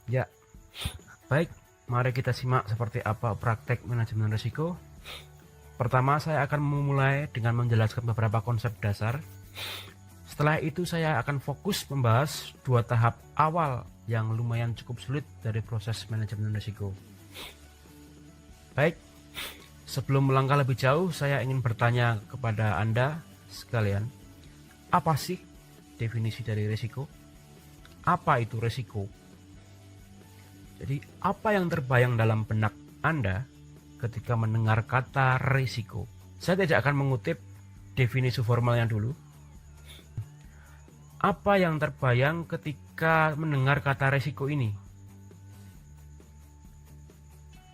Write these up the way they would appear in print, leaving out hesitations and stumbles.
Ya, baik, mari kita simak seperti apa praktek manajemen risiko. Pertama, saya akan memulai dengan menjelaskan beberapa konsep dasar. Setelah itu saya akan fokus membahas dua tahap awal yang lumayan cukup sulit dari proses manajemen risiko. Baik, sebelum melangkah lebih jauh, saya ingin bertanya kepada Anda sekalian, apa sih definisi dari risiko? Apa itu risiko? Jadi, apa yang terbayang dalam benak Anda ketika mendengar kata risiko? Saya tidak akan mengutip definisi formalnya dulu. Apa yang terbayang ketika mendengar kata risiko ini?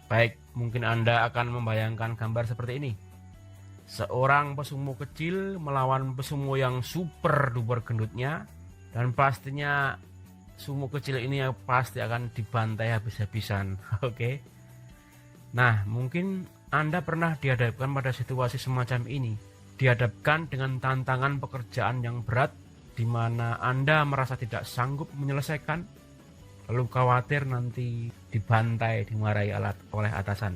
Baik, mungkin Anda akan membayangkan gambar seperti ini. Seorang pesumo kecil melawan pesumo yang super duper gendutnya, dan pastinya sumo kecil ini pasti akan dibantai habis-habisan. Oke. Nah, mungkin Anda pernah dihadapkan pada situasi semacam ini. Dihadapkan dengan tantangan pekerjaan yang berat, di mana Anda merasa tidak sanggup menyelesaikan, lalu khawatir nanti dibantai, dimarahi oleh atasan.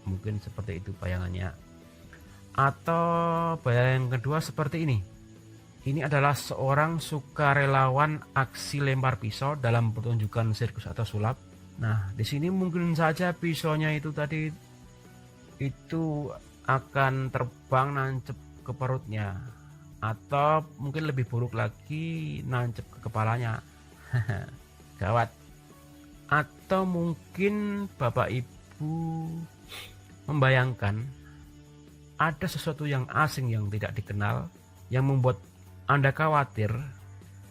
Mungkin seperti itu bayangannya. Atau bayangan kedua seperti ini. Ini adalah seorang sukarelawan aksi lempar pisau dalam pertunjukan sirkus atau sulap. Nah, di sini mungkin saja pisaunya itu tadi itu akan terbang nancep ke perutnya, atau mungkin lebih buruk lagi nancep ke kepalanya. Gawat. Atau mungkin Bapak Ibu membayangkan ada sesuatu yang asing yang tidak dikenal yang membuat Anda khawatir,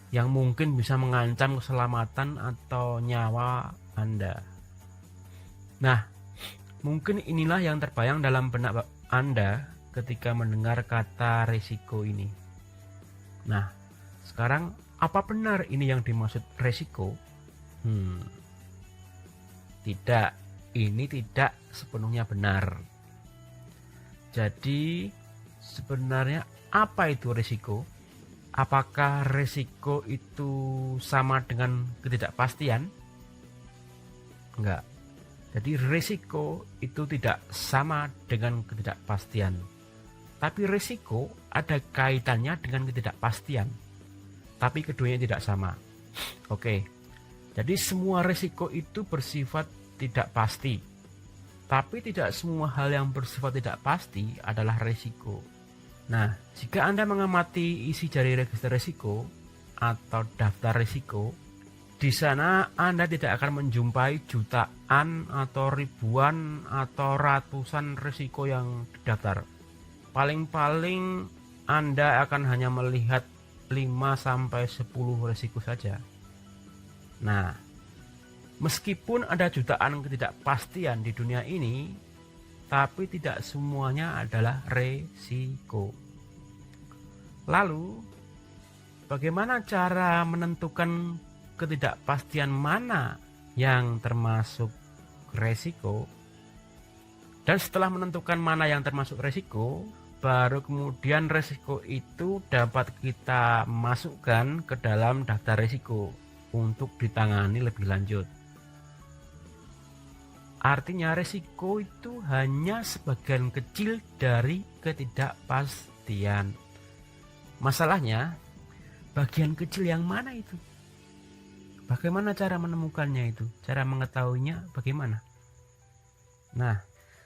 yang mungkin bisa mengancam keselamatan atau nyawa Anda. Nah, mungkin inilah yang terbayang dalam benak Anda ketika mendengar kata risiko ini. Nah, sekarang apa benar ini yang dimaksud risiko? Tidak, ini tidak sepenuhnya benar. Jadi, sebenarnya apa itu risiko? Apakah risiko itu sama dengan ketidakpastian? Enggak. Jadi risiko itu tidak sama dengan ketidakpastian. Tapi risiko ada kaitannya dengan ketidakpastian. Tapi keduanya tidak sama. Oke. Jadi semua risiko itu bersifat tidak pasti. Tapi tidak semua hal yang bersifat tidak pasti adalah risiko. Nah, jika Anda mengamati isi dari register risiko atau daftar risiko, di sana Anda tidak akan menjumpai jutaan atau ribuan atau ratusan risiko yang didaftar. Paling-paling Anda akan hanya melihat 5-10 risiko saja. Nah, meskipun ada jutaan ketidakpastian di dunia ini, tapi tidak semuanya adalah risiko. Lalu, bagaimana cara menentukan ketidakpastian mana yang termasuk risiko? Dan setelah menentukan mana yang termasuk risiko, baru kemudian risiko itu dapat kita masukkan ke dalam daftar risiko untuk ditangani lebih lanjut. Artinya risiko itu hanya sebagian kecil dari ketidakpastian. Masalahnya, bagian kecil yang mana itu? Bagaimana cara menemukannya itu? Cara mengetahuinya bagaimana? Nah,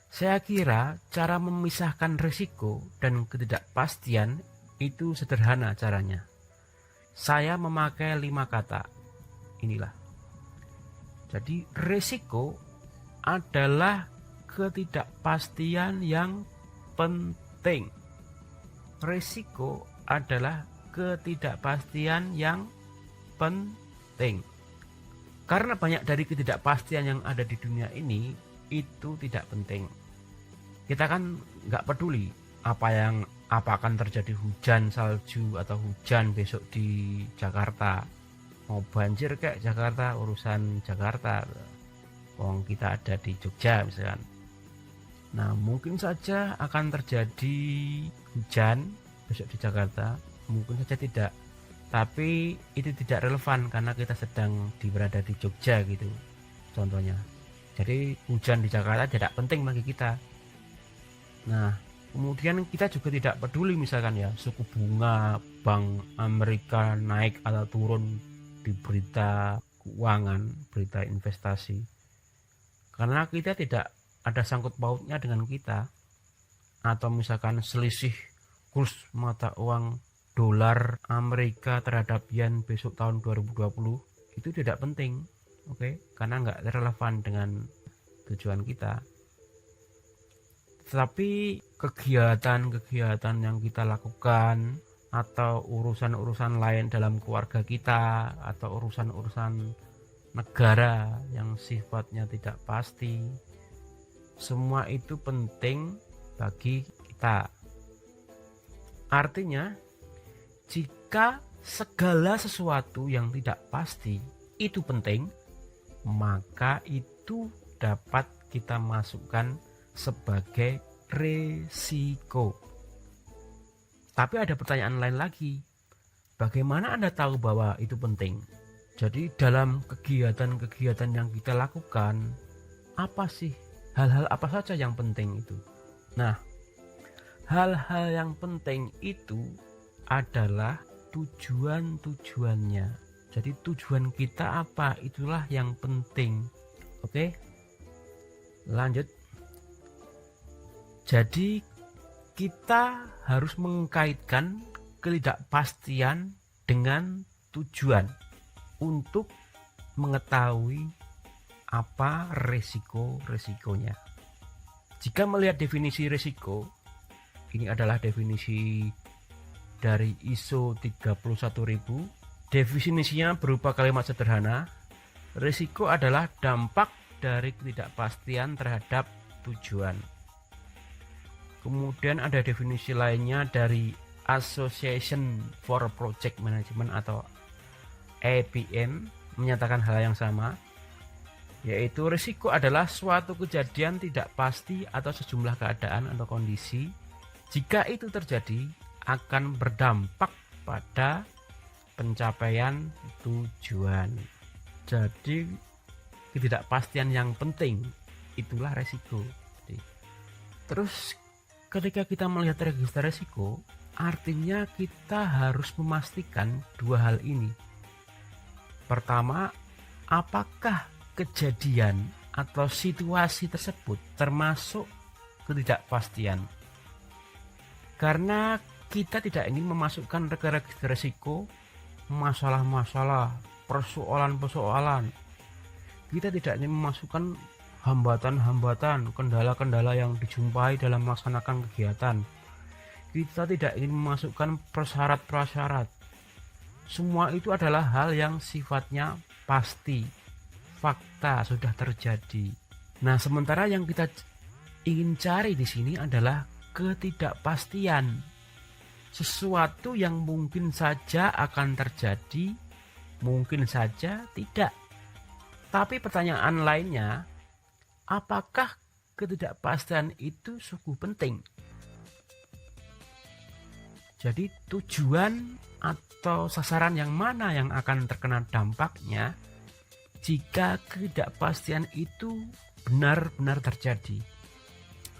saya kira cara memisahkan risiko dan ketidakpastian itu sederhana caranya. Saya memakai 5 kata. Inilah. Jadi risiko adalah ketidakpastian yang penting. Risiko adalah ketidakpastian yang penting. Karena banyak dari ketidakpastian yang ada di dunia ini itu tidak penting. Kita kan nggak peduli apa akan terjadi hujan salju atau hujan besok di Jakarta. Mau banjir kayak Jakarta, urusan Jakarta. Wong kita ada di Jogja misalkan. Nah, mungkin saja akan terjadi hujan besok di Jakarta, mungkin saja tidak. tapi itu tidak relevan karena kita sedang berada di Jogja gitu contohnya. Jadi hujan di Jakarta tidak penting bagi kita. Nah, kemudian kita juga tidak peduli misalkan ya suku bunga Bank Amerika naik atau turun di berita keuangan, berita investasi, karena kita tidak ada sangkut pautnya dengan kita. Atau misalkan selisih kurs mata uang dolar Amerika terhadap yen besok tahun 2020 itu tidak penting, oke? Karena nggak relevan dengan tujuan kita. Tapi kegiatan-kegiatan yang kita lakukan atau urusan-urusan lain dalam keluarga kita atau urusan-urusan negara yang sifatnya tidak pasti, semua itu penting bagi kita. Artinya, jika segala sesuatu yang tidak pasti itu penting, maka itu dapat kita masukkan sebagai resiko. Tapi ada pertanyaan lain lagi. Bagaimana Anda tahu bahwa itu penting? Jadi dalam kegiatan-kegiatan yang kita lakukan, apa sih hal-hal apa saja yang penting itu? Nah, hal-hal yang penting itu adalah tujuan-tujuannya. Jadi tujuan kita apa? Itulah yang penting. Oke? Lanjut. Jadi kita harus mengkaitkan ketidakpastian dengan tujuan untuk mengetahui apa resiko-resikonya. Jika melihat definisi resiko, ini adalah definisi dari ISO 31000. Definisinya berupa kalimat sederhana. Risiko adalah dampak dari ketidakpastian terhadap tujuan. Kemudian ada definisi lainnya dari Association for Project Management atau APM, menyatakan hal yang sama, yaitu risiko adalah suatu kejadian tidak pasti atau sejumlah keadaan atau kondisi. Jika itu terjadi, akan berdampak pada pencapaian tujuan. Jadi ketidakpastian yang penting itulah resiko. Terus ketika kita melihat register resiko, artinya kita harus memastikan dua hal ini. Pertama, apakah kejadian atau situasi tersebut termasuk ketidakpastian? Karena kita tidak ingin memasukkan register resiko masalah-masalah, persoalan-persoalan. Kita tidak ingin memasukkan hambatan-hambatan, kendala-kendala yang dijumpai dalam melaksanakan kegiatan. Kita tidak ingin memasukkan prasyarat-prasyarat. Semua itu adalah hal yang sifatnya pasti, fakta sudah terjadi. Nah, sementara yang kita ingin cari di sini adalah ketidakpastian. Sesuatu yang mungkin saja akan terjadi, mungkin saja tidak. Tapi pertanyaan lainnya, apakah ketidakpastian itu sungguh penting? Jadi tujuan atau sasaran yang mana yang akan terkena dampaknya jika ketidakpastian itu benar-benar terjadi.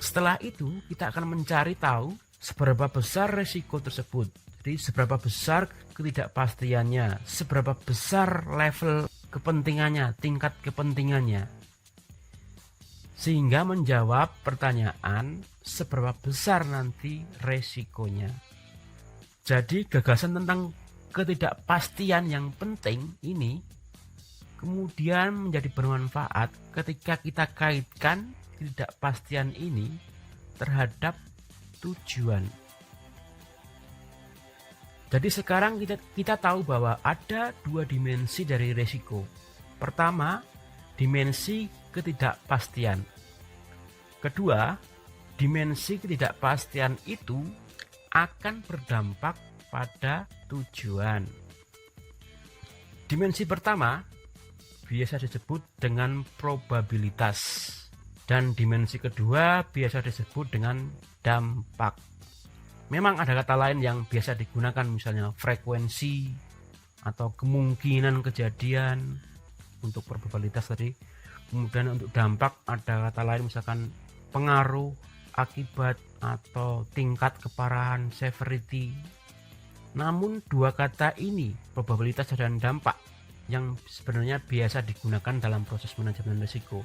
Setelah itu kita akan mencari tahu seberapa besar resiko tersebut. Jadi seberapa besar ketidakpastiannya, seberapa besar level kepentingannya, tingkat kepentingannya. Sehingga menjawab pertanyaan seberapa besar nanti resikonya. Jadi gagasan tentang ketidakpastian yang penting ini kemudian menjadi bermanfaat ketika kita kaitkan ketidakpastian ini terhadap tujuan. Jadi sekarang kita tahu bahwa ada dua dimensi dari resiko. Pertama, dimensi ketidakpastian. Kedua, dimensi ketidakpastian itu akan berdampak pada tujuan. Dimensi pertama biasa disebut dengan probabilitas, dan dimensi kedua biasa disebut dengan dampak. Memang ada kata lain yang biasa digunakan, misalnya frekuensi, atau kemungkinan kejadian untuk probabilitas tadi. Kemudian untuk dampak ada kata lain misalkan pengaruh, akibat, atau tingkat keparahan, severity. Namun dua kata ini, probabilitas dan dampak, yang sebenarnya biasa digunakan dalam proses manajemen risiko.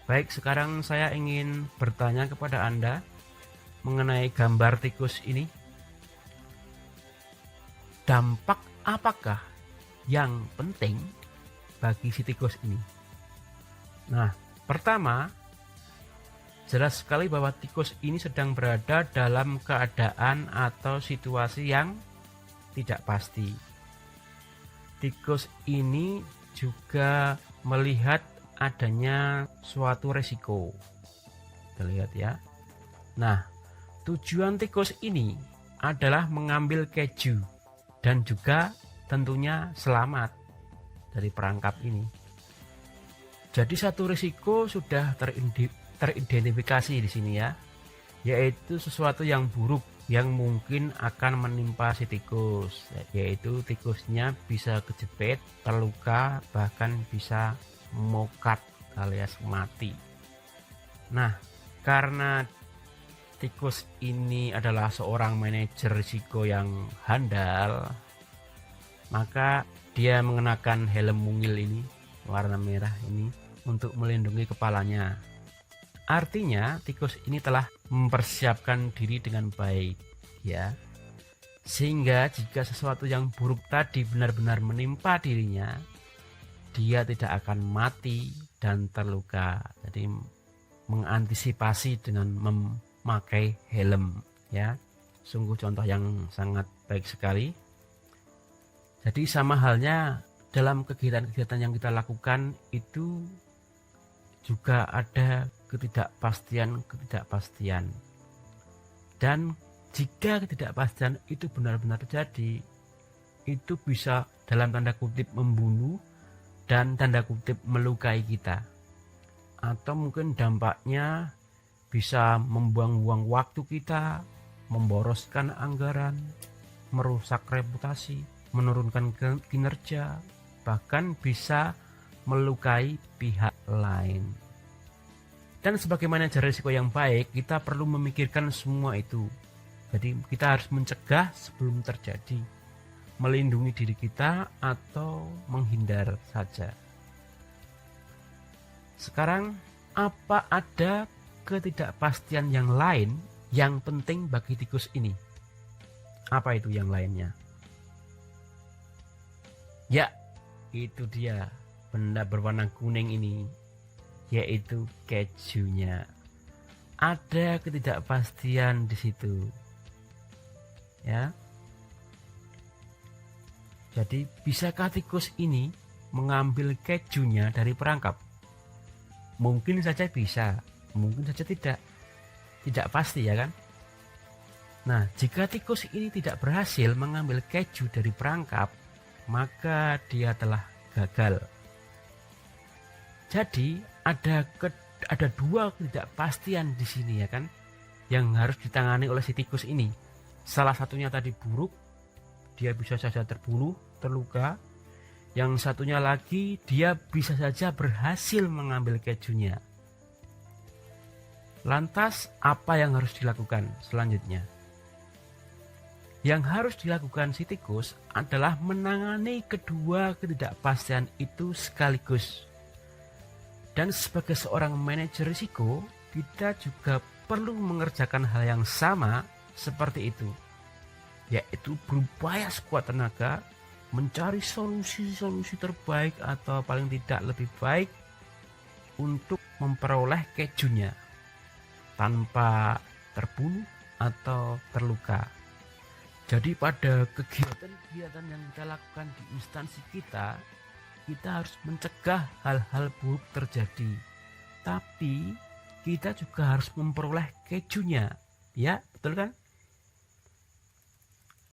Baik, sekarang saya ingin bertanya kepada Anda mengenai gambar tikus ini. Dampak apakah yang penting bagi si tikus ini? Nah, pertama, jelas sekali bahwa tikus ini sedang berada dalam keadaan atau situasi yang tidak pasti. Tikus ini juga melihat adanya suatu resiko. Kita lihat ya. Nah, tujuan tikus ini adalah mengambil keju dan juga tentunya selamat dari perangkap ini. Jadi satu risiko sudah teridentifikasi di sini ya, yaitu sesuatu yang buruk yang mungkin akan menimpa si tikus, yaitu tikusnya bisa kejepit, terluka, bahkan bisa mokat alias mati. Nah, karena tikus ini adalah seorang manajer risiko yang handal, maka dia mengenakan helm mungil ini warna merah ini untuk melindungi kepalanya. Artinya tikus ini telah mempersiapkan diri dengan baik ya, sehingga jika sesuatu yang buruk tadi benar-benar menimpa dirinya, dia tidak akan mati dan terluka. Jadi mengantisipasi dengan memakai helm ya, sungguh contoh yang sangat baik sekali. Jadi sama halnya dalam kegiatan-kegiatan yang kita lakukan itu juga ada ketidakpastian. Dan jika ketidakpastian itu benar-benar terjadi, itu bisa dalam tanda kutip membunuh dan tanda kutip melukai kita. Atau mungkin dampaknya bisa membuang-buang waktu kita, memboroskan anggaran, merusak reputasi, menurunkan kinerja, bahkan bisa melukai pihak lain. Dan sebagai manajer risiko yang baik, kita perlu memikirkan semua itu. Jadi kita harus mencegah sebelum terjadi, melindungi diri kita atau menghindar saja. Sekarang, apa ada ketidakpastian yang lain yang penting bagi tikus ini? Apa itu yang lainnya? Ya, itu dia benda berwarna kuning ini, yaitu kejunya. Ada ketidakpastian di situ ya. Jadi bisakah tikus ini mengambil kejunya dari perangkap? Mungkin saja bisa, mungkin saja tidak. Tidak pasti ya kan. Nah, jika tikus ini tidak berhasil mengambil keju dari perangkap, maka dia telah gagal. Jadi ada dua ketidakpastian di sini ya kan, yang harus ditangani oleh si tikus ini. Salah satunya tadi buruk, dia bisa saja terbunuh, terluka. Yang satunya lagi, dia bisa saja berhasil mengambil kejunya. Lantas apa yang harus dilakukan selanjutnya? Yang harus dilakukan si tikus adalah menangani kedua ketidakpastian itu sekaligus. Dan sebagai seorang manajer risiko, kita juga perlu mengerjakan hal yang sama seperti itu, yaitu berupaya sekuat tenaga mencari solusi-solusi terbaik atau paling tidak lebih baik untuk memperoleh kejunya tanpa terbunuh atau terluka. Jadi pada kegiatan-kegiatan yang kita lakukan di instansi kita harus mencegah hal-hal buruk terjadi. Tapi kita juga harus memperoleh kejunya. Ya, betul kan?